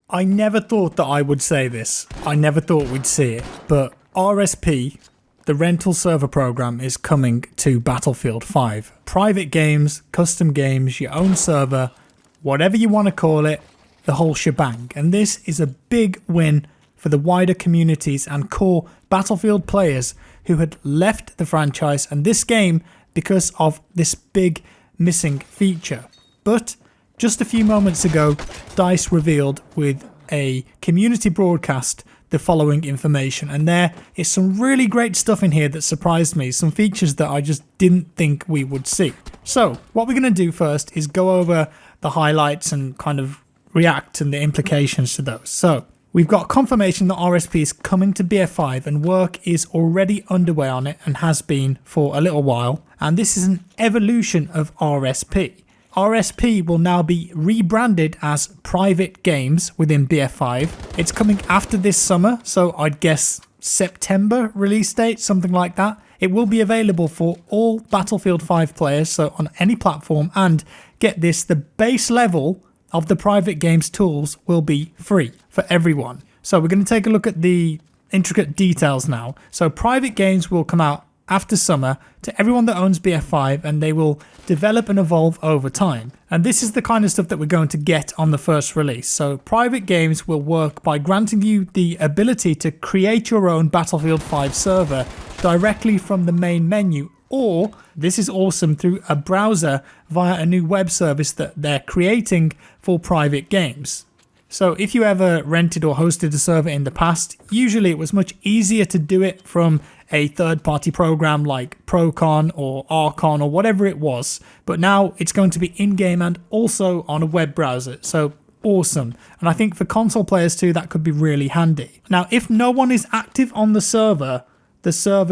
I never thought that I would say this. I never thought we'd see it. But RSP, the rental server program, is coming to Battlefield 5. Private games, custom games, your own server, whatever you want to call it, the whole shebang. And this is a big win for the wider communities and core Battlefield players who had left the franchise and this game because of this big missing feature. But just a few moments ago, DICE revealed with a community broadcast the following information, and there is some really great stuff in here that surprised me, some features that I just didn't think we would see. So what we're going to do first is go over the highlights and kind of react and the implications to those. So we've got confirmation that RSP is coming to BF5 and work is already underway on it and has been for a little while, and this is an evolution of RSP. RSP will now be rebranded as Private Games within BF5. It's coming after this summer, so I'd guess September release date, something like that. It will be available for all Battlefield 5 players, so on any platform, and get this, the base level of the Private Games tools will be free for everyone. So we're going to take a look at the intricate details now. So Private Games will come out after summer to everyone that owns BF5, and they will develop and evolve over time. And this is the kind of stuff that we're going to get on the first release. So Private Games will work by granting you the ability to create your own Battlefield 5 server directly from the main menu, or this is awesome, through a browser via a new web service that they're creating for Private Games. So if you ever rented or hosted a server in the past, usually it was much easier to do it from a third-party program like Procon or Archon or whatever it was. But now it's going to be in-game and also on a web browser. So awesome. And I think for console players too, that could be really handy. Now, if no one is active on the server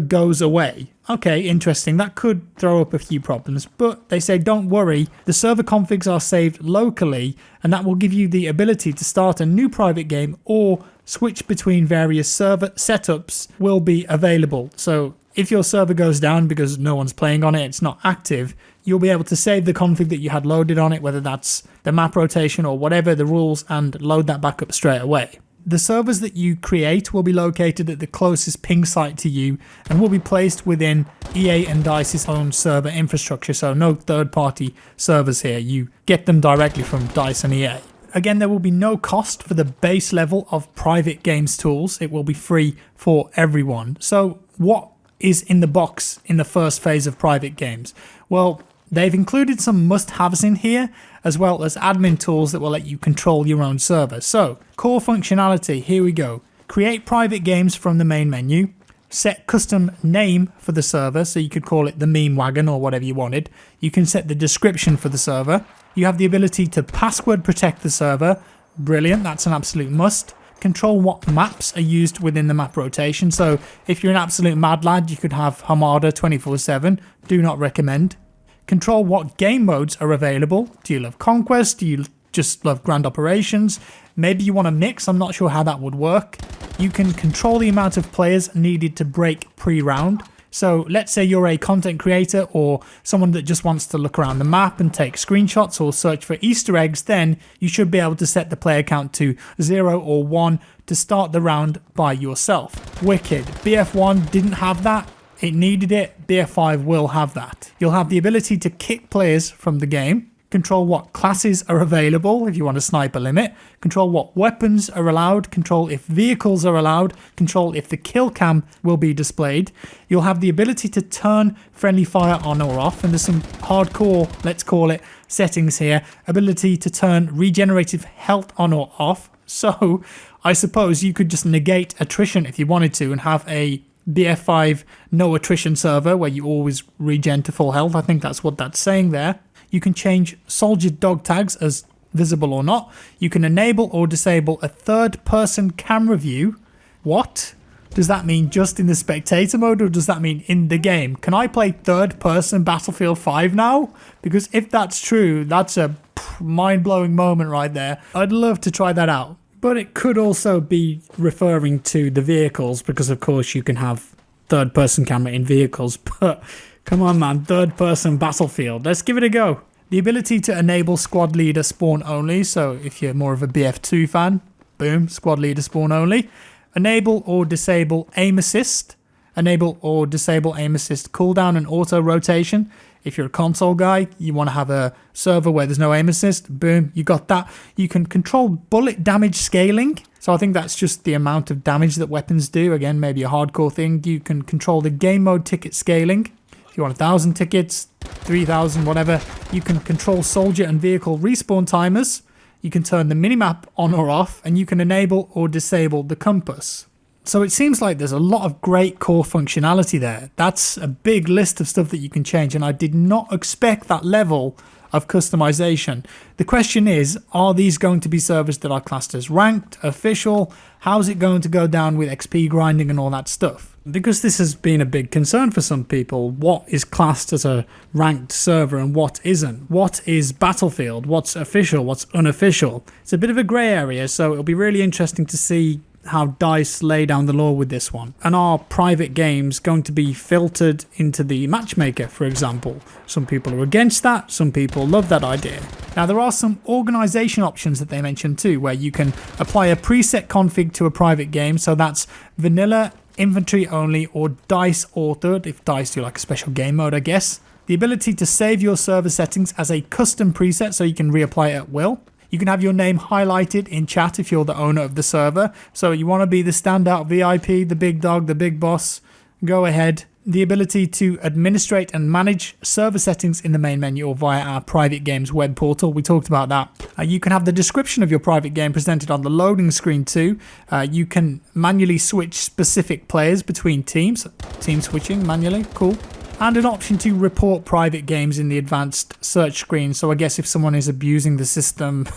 goes away. Okay, interesting. That could throw up a few problems, but they say don't worry, the server configs are saved locally, and that will give you the ability to start a new private game or switch between various server setups will be available. So if your server goes down because no one's playing on it, it's not active, you'll be able to save the config that you had loaded on it, whether that's the map rotation or whatever the rules, and load that back up straight away. The servers that you create will be located at the closest ping site to you and will be placed within EA and DICE's own server infrastructure, so no third-party servers here. You get them directly from DICE and EA. Again, there will be no cost for the base level of Private Games tools. It will be free for everyone. So what is in the box in the first phase of Private Games? Well, they've included some must-haves in here, as well as admin tools that will let you control your own server. So, core functionality, here we go. Create private games from the main menu. Set custom name for the server, so you could call it the meme wagon or whatever you wanted. You can set the description for the server. You have the ability to password protect the server. Brilliant, that's an absolute must. Control what maps are used within the map rotation. So, if you're an absolute mad lad, you could have Hamada 24/7. Do not recommend. Control what game modes are available. Do you love Conquest? Do you just love Grand Operations? Maybe you want to mix, I'm not sure how that would work. You can control the amount of players needed to break pre-round. So let's say you're a content creator or someone that just wants to look around the map and take screenshots or search for Easter eggs, then you should be able to set the player count to 0 or 1 to start the round by yourself. Wicked. BF1 didn't have that. It needed it. BF5 will have that. You'll have the ability to kick players from the game, control what classes are available if you want a sniper limit, control what weapons are allowed, control if vehicles are allowed, control if the kill cam will be displayed. You'll have the ability to turn friendly fire on or off, and there's some hardcore, let's call it, settings here. Ability to turn regenerative health on or off. So I suppose you could just negate attrition if you wanted to and have a BF5 no attrition server where you always regen to full health. I think that's what that's saying there. You can change soldier dog tags as visible or not. You can enable or disable a third-person camera view. What? Does that mean just in the spectator mode, or does that mean in the game? Can I play third-person Battlefield 5 now? Because if that's true, that's a mind-blowing moment right there. I'd love to try that out. But it could also be referring to the vehicles, because of course you can have third-person camera in vehicles. But come on man, third-person Battlefield, let's give it a go. The ability to enable squad leader spawn only, so if you're more of a BF2 fan, Boom, squad leader spawn only. Enable or disable aim assist. Enable or disable aim assist cooldown and auto rotation. If you're a console guy, you want to have a server where there's no aim assist, boom, you got that. You can control bullet damage scaling. So I think that's just the amount of damage that weapons do. Again, maybe a hardcore thing. You can control the game mode ticket scaling. If you want 1,000 tickets, 3,000, whatever, you can control soldier and vehicle respawn timers. You can turn the minimap on or off, and you can enable or disable the compass. So it seems like there's a lot of great core functionality there. That's a big list of stuff that you can change, and I did not expect that level of customization. The question is, are these going to be servers that are classed as ranked, official? How's it going to go down with XP grinding and all that stuff? Because this has been a big concern for some people. What is classed as a ranked server and what isn't? What is Battlefield? What's official? What's unofficial? It's a bit of a grey area, so it'll be really interesting to see how DICE lay down the law with this one. And are private games going to be filtered into the matchmaker, for example? Some people are against that, some people love that idea. Now there are some organization options that they mentioned too, where you can apply a preset config to a private game, so that's vanilla, inventory only, or DICE authored, if DICE do like a special game mode, I guess. The ability to save your server settings as a custom preset so you can reapply it at will. You can have your name highlighted in chat if you're the owner of the server. So you want to be the standout VIP, the big dog, the big boss, go ahead. The ability to administrate and manage server settings in the main menu or via our private games web portal. We talked about that. You can have the description of your private game presented on the loading screen too. You can manually switch specific players between teams. Team switching manually, cool. And an option to report private games in the advanced search screen. So I guess if someone is abusing the system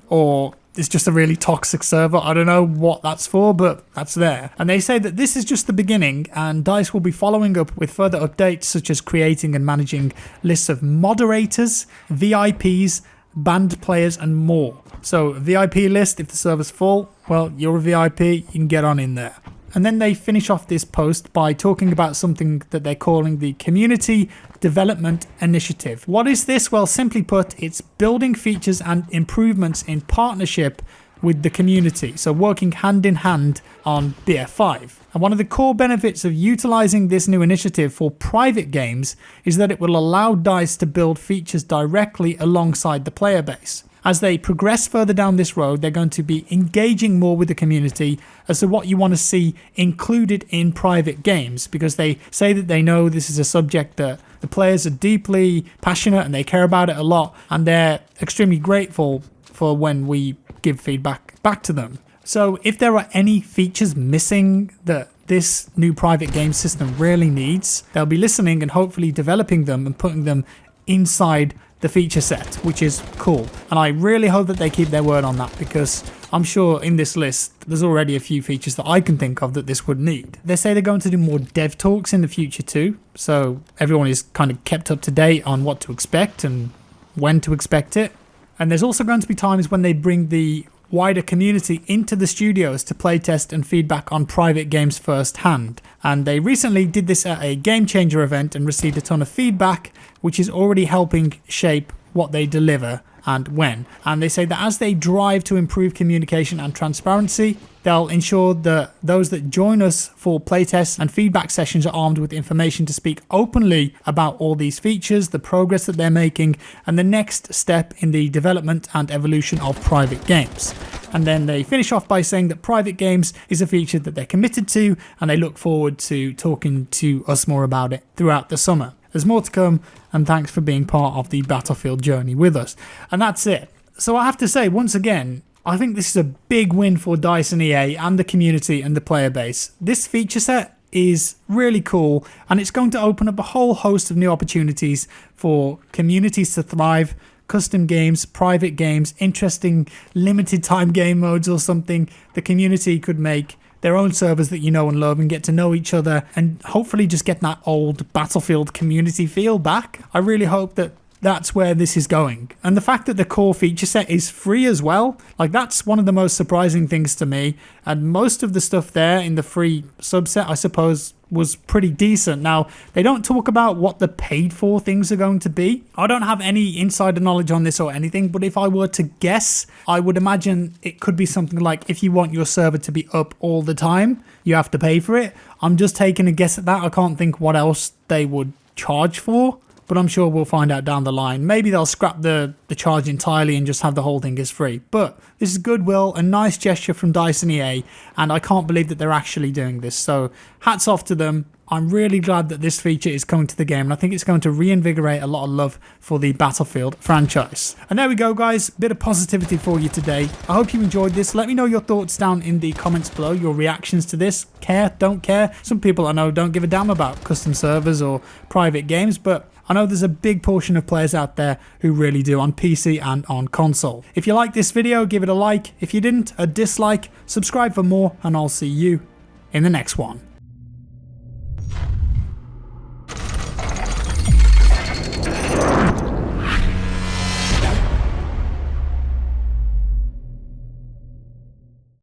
or it's just a really toxic server, I don't know what that's for, but that's there. And they say that this is just the beginning, and DICE will be following up with further updates such as creating and managing lists of moderators, VIPs, banned players and more. So VIP list, if the server's full, well, you're a VIP, you can get on in there. And then they finish off this post by talking about something that they're calling the Community Development Initiative. What is this? Well, simply put, it's building features and improvements in partnership with the community. So working hand in hand on BF5. And one of the core benefits of utilizing this new initiative for private games is that it will allow DICE to build features directly alongside the player base. As they progress further down this road, they're going to be engaging more with the community as to what you want to see included in private games, because they say that they know this is a subject that the players are deeply passionate and they care about it a lot, and they're extremely grateful for when we give feedback back to them. So if there are any features missing that this new private game system really needs, they'll be listening and hopefully developing them and putting them inside the feature set, which is cool. And I really hope that they keep their word on that, because I'm sure in this list there's already a few features that I can think of that this would need. They say they're going to do more dev talks in the future too, so everyone is kind of kept up to date on what to expect and when to expect it. And there's also going to be times when they bring the wider community into the studios to playtest and feedback on private games firsthand. And they recently did this at a Game Changer event and received a ton of feedback, which is already helping shape what they deliver and when. And they say that as they drive to improve communication and transparency, they'll ensure that those that join us for playtests and feedback sessions are armed with information to speak openly about all these features, the progress that they're making, and the next step in the development and evolution of private games. And then they finish off by saying that private games is a feature that they're committed to, and they look forward to talking to us more about it throughout the summer. There's more to come, and thanks for being part of the Battlefield journey with us. And that's it. So I have to say, once again, I think this is a big win for DICE and EA and the community and the player base. This feature set is really cool, and it's going to open up a whole host of new opportunities for communities to thrive, custom games, private games, interesting limited time game modes or something. The community could make their own servers that you know and love and get to know each other and hopefully just get that old Battlefield community feel back. I really hope that that's where this is going. And the fact that the core feature set is free as well, like that's one of the most surprising things to me. And most of the stuff there in the free subset, I suppose, was pretty decent. Now, they don't talk about what the paid for things are going to be. I don't have any insider knowledge on this or anything, but if I were to guess, I would imagine it could be something like if you want your server to be up all the time, you have to pay for it. I'm just taking a guess at that. I can't think what else they would charge for, but I'm sure we'll find out down the line. Maybe they'll scrap the charge entirely and just have the whole thing as free. But this is goodwill, a nice gesture from DICE and EA, and I can't believe that they're actually doing this. So hats off to them. I'm really glad that this feature is coming to the game, and I think it's going to reinvigorate a lot of love for the Battlefield franchise. And there we go, guys. Bit of positivity for you today. I hope you enjoyed this. Let me know your thoughts down in the comments below, your reactions to this. Care, don't care. Some people I know don't give a damn about custom servers or private games, but I know there's a big portion of players out there who really do on PC and on console. If you liked this video, give it a like. If you didn't, a dislike. Subscribe for more, and I'll see you in the next one.